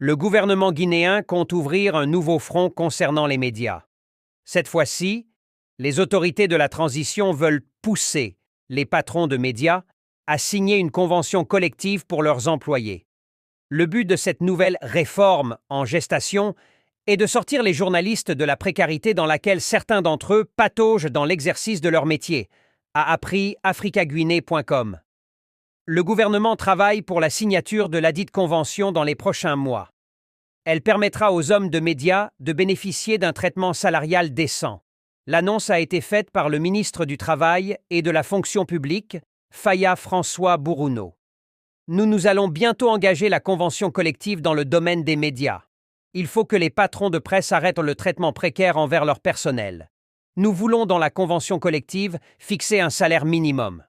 Le gouvernement guinéen compte ouvrir un nouveau front concernant les médias. Cette fois-ci, les autorités de la transition veulent pousser les patrons de médias à signer une convention collective pour leurs employés. Le but de cette nouvelle réforme en gestation est de sortir les journalistes de la précarité dans laquelle certains d'entre eux pataugent dans l'exercice de leur métier, a appris africaguinée.com. Le gouvernement travaille pour la signature de ladite convention dans les prochains mois. Elle permettra aux hommes de médias de bénéficier d'un traitement salarial décent. L'annonce a été faite par le ministre du Travail et de la Fonction publique, Faya François Bourouno. Nous allons bientôt engager la convention collective dans le domaine des médias. Il faut que les patrons de presse arrêtent le traitement précaire envers leur personnel. Nous voulons dans la convention collective fixer un salaire minimum.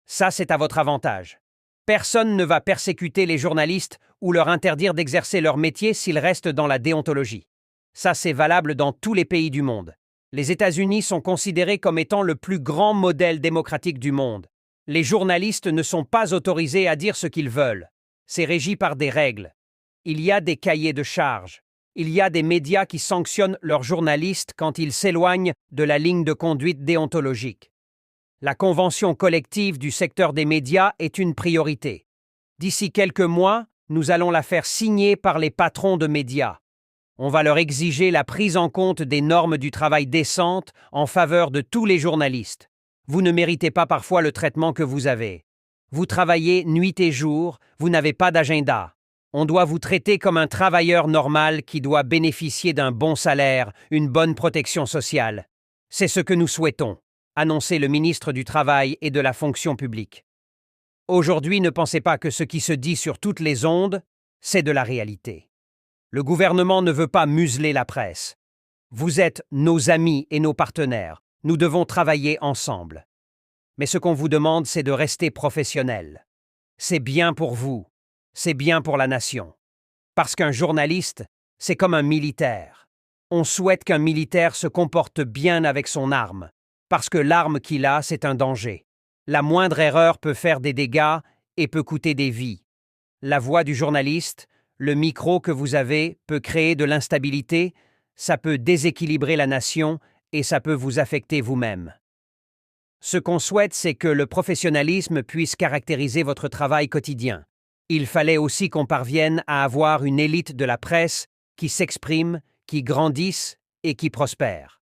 Ça, c'est à votre avantage. Personne ne va persécuter les journalistes ou leur interdire d'exercer leur métier s'ils restent dans la déontologie. Ça, c'est valable dans tous les pays du monde. Les États-Unis sont considérés comme étant le plus grand modèle démocratique du monde. Les journalistes ne sont pas autorisés à dire ce qu'ils veulent. C'est régi par des règles. Il y a des cahiers de charges. Il y a des médias qui sanctionnent leurs journalistes quand ils s'éloignent de la ligne de conduite déontologique. La convention collective du secteur des médias est une priorité. D'ici quelques mois, nous allons la faire signer par les patrons de médias. On va leur exiger la prise en compte des normes du travail décentes en faveur de tous les journalistes. Vous ne méritez pas parfois le traitement que vous avez. Vous travaillez nuit et jour, vous n'avez pas d'agenda. On doit vous traiter comme un travailleur normal qui doit bénéficier d'un bon salaire, une bonne protection sociale. C'est ce que nous souhaitons, annonçait le ministre du Travail et de la Fonction publique. Aujourd'hui, ne pensez pas que ce qui se dit sur toutes les ondes, c'est de la réalité. Le gouvernement ne veut pas museler la presse. Vous êtes nos amis et nos partenaires. Nous devons travailler ensemble. Mais ce qu'on vous demande, c'est de rester professionnel. C'est bien pour vous. C'est bien pour la nation. Parce qu'un journaliste, c'est comme un militaire. On souhaite qu'un militaire se comporte bien avec son arme, parce que l'arme qu'il a, c'est un danger. La moindre erreur peut faire des dégâts et peut coûter des vies. La voix du journaliste, le micro que vous avez, peut créer de l'instabilité, ça peut déséquilibrer la nation et ça peut vous affecter vous-même. Ce qu'on souhaite, c'est que le professionnalisme puisse caractériser votre travail quotidien. Il fallait aussi qu'on parvienne à avoir une élite de la presse qui s'exprime, qui grandisse et qui prospère.